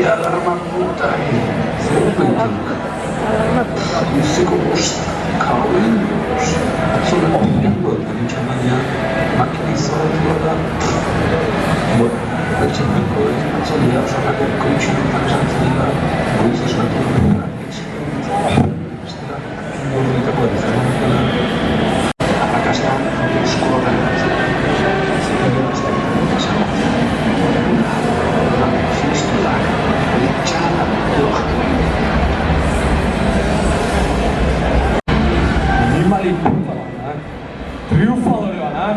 alarma puta Psikologista kavramıyoruz. Sonra organ bölgenin çamanya makinesi olduğunda bu ölçekli koyduğunda sonra yapsana bir koyuşun parçasıyla bu işe şartlarına işte bunu da böyle arkadaşlar skorda Triunfadore banak.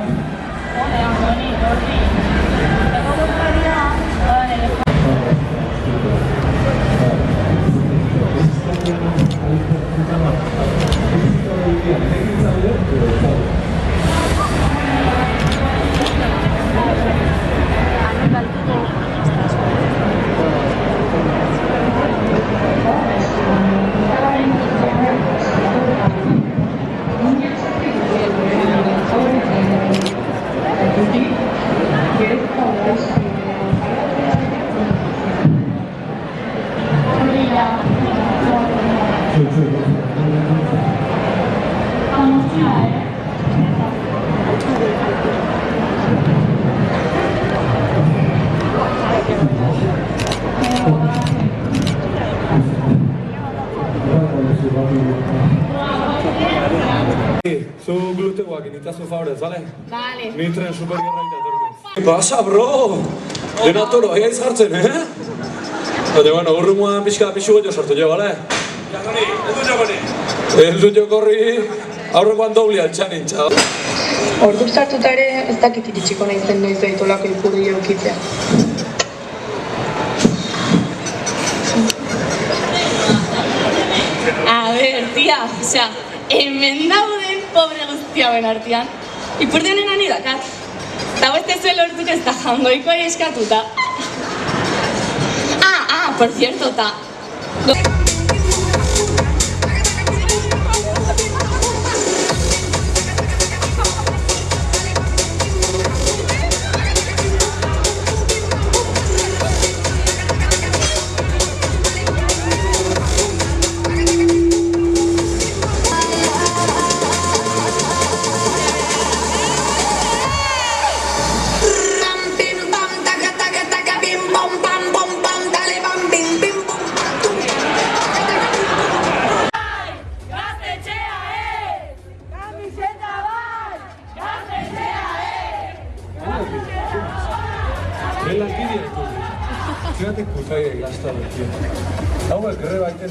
Su gluteoak initazu favorez, ¿vale? Vale. Ni tren superiorra itatormez. ¿Qué pasa, bro? Dena toro, ahí jartzen, Baina, bueno, urrumuan pixka pixu goio sortu jo, ¿vale? Jakoni, ez du jokorri, aurrekoan dobli altxan intxa. Ordu sartuta ere ez dakit iritsiko naizen noiz daitolako ipurri eukitzea. A ver, tía, o sea, hemen dauden pobre guztiauen artean. Ipurdi honen ani dakat. Eta beste zuen lortuk ez da jangoikoa eskatuta. Por cierto, ta... Fíjate que cae el gasto de tiempo. Hauek greba egiten.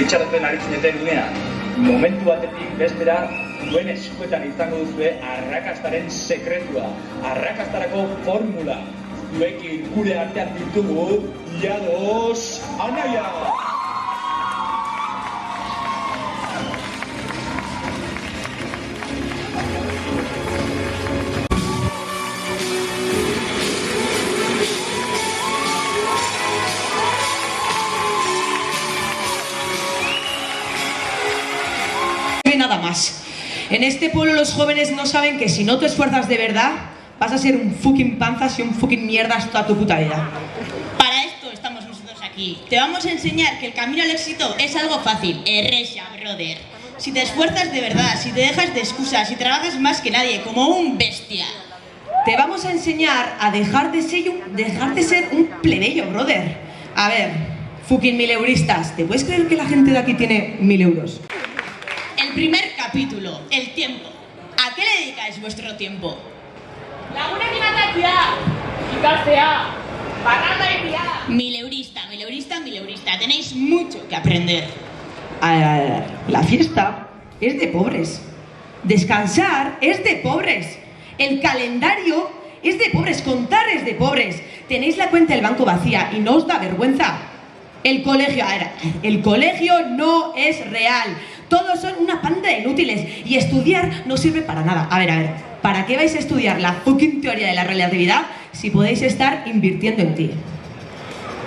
Itxaroten ari zineten unea, momentu batetik bestera duen eskuetan izango duzue arrakastaren sekretua, arrakastarako formula. Zuekin gure artean ditugu, Iados Anaia! Nada más. En este pueblo los jóvenes no saben que si no te esfuerzas de verdad, vas a ser un fucking panzas y un fucking mierdas toda tu puta vida. Para esto estamos nosotros aquí. Te vamos a enseñar que el camino al éxito es algo fácil. Erresha, brother. Si te esfuerzas de verdad, si te dejas de excusas, si trabajas más que nadie, como un bestia. Te vamos a enseñar a dejar de ser un plebeyo, brother. A ver, fucking 1000 euristas, ¿te puedes creer que la gente de aquí tiene 1000 euros? El primer capítulo, el tiempo. ¿A qué le dedicáis vuestro tiempo? Lagunek imatatzea, ikastea, barranda egitea. 1000 eurista, 1000 eurista, 1000 eurista. Tenéis mucho que aprender. La fiesta es de pobres. Descansar es de pobres. El calendario es de pobres, contar es de pobres. Tenéis la cuenta del banco vacía y no os da vergüenza. El colegio no es real. Todos son una panda de inútiles y estudiar no sirve para nada. A ver, ¿para qué vais a estudiar la fucking teoría de la relatividad si podéis estar invirtiendo en ti?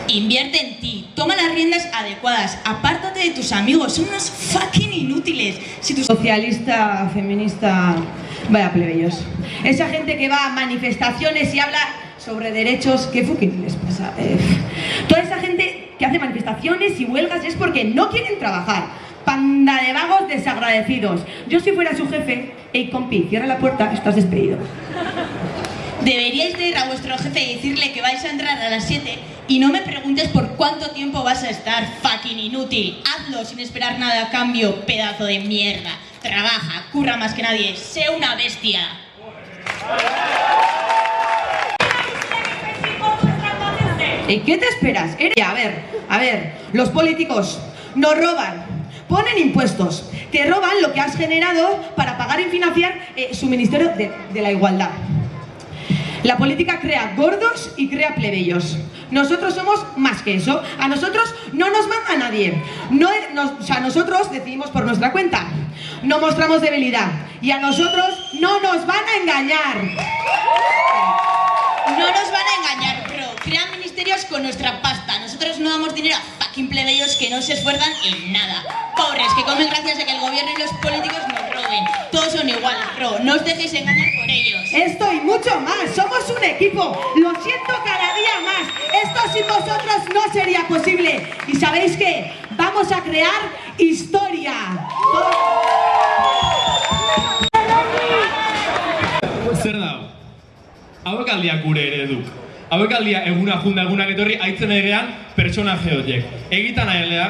Invierte en ti, toma las riendas adecuadas, apártate de tus amigos, son unos fucking inútiles. Si tus... Socialista, feminista, vaya plebeyos. Esa gente que va a manifestaciones y habla sobre derechos, ¿qué fucking les pasa? Toda esa gente que hace manifestaciones y huelgas es porque no quieren trabajar. Panda de vagos desagradecidos. Yo si fuera su jefe, hey compi, cierra la puerta, estás despedido. Deberíais de ir a vuestro jefe y decirle que vais a entrar a las 7 y no me preguntes por cuánto tiempo vas a estar, fucking inútil. Hazlo sin esperar nada a cambio, pedazo de mierda. Trabaja, curra más que nadie, sé una bestia. ¿Y qué te esperas? A ver, los políticos nos roban, ponen impuestos, te roban lo que has generado para pagar y financiar su ministerio de la igualdad. La política crea gordos y crea plebeyos. Nosotros somos más que eso. A nosotros no nos manda nadie. Nosotros decidimos por nuestra cuenta. No mostramos debilidad. Y a nosotros no nos van a engañar. No nos van a engañar, bro. Crean ministerios con nuestra pasta. Nosotros no damos dinero a fucking plebeyos que no se esfuerzan en nada. Pobres que comen gracias a que el gobierno y los políticos nos roben. Todos son iguales, bro. No os dejéis engañar por ellos. Esto y mucho más. Somos un equipo. Lo siento cada día más. Esto sin vosotros no sería posible. ¿Y sabéis qué? Vamos a crear historia. Zer dago? Hauek aldiak gure ereduk. Hauek aldia eguna junda egunak etorri aitzen egean pertsonaje horiek. Egitan ailea,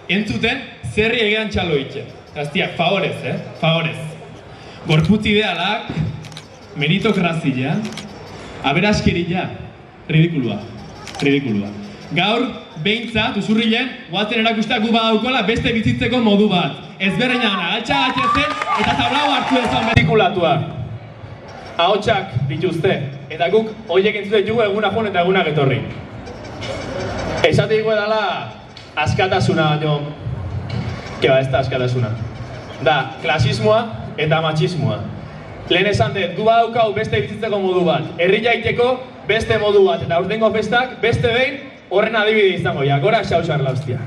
entzuten zerri egean txalo itxe. Gaztiak, favorez, favorez. Gorputz idealak, meritokrazia, aberaskeria, ridikulua. Gaur, behintzat, usurrilen, guatzen erakustak gu badaukola beste bizitzeko modu bat. Ezberdinan agaltxa gatzezen eta tablau hartu ezan medikulatuak. Ahotsak dituzte, eta guk horiek entzuten jugu eguna joan eta egunak etorri. Esate dugu edala askatasuna baino, keba ez da askatasuna. Da, klasismoa eta matxismoa. Lehen esan dut, gu badaukau beste bizitzeko modu bat, herri jaiteko beste modu bat, eta urtengo festak beste behin horren adibide izango, jakora xausarla hostia.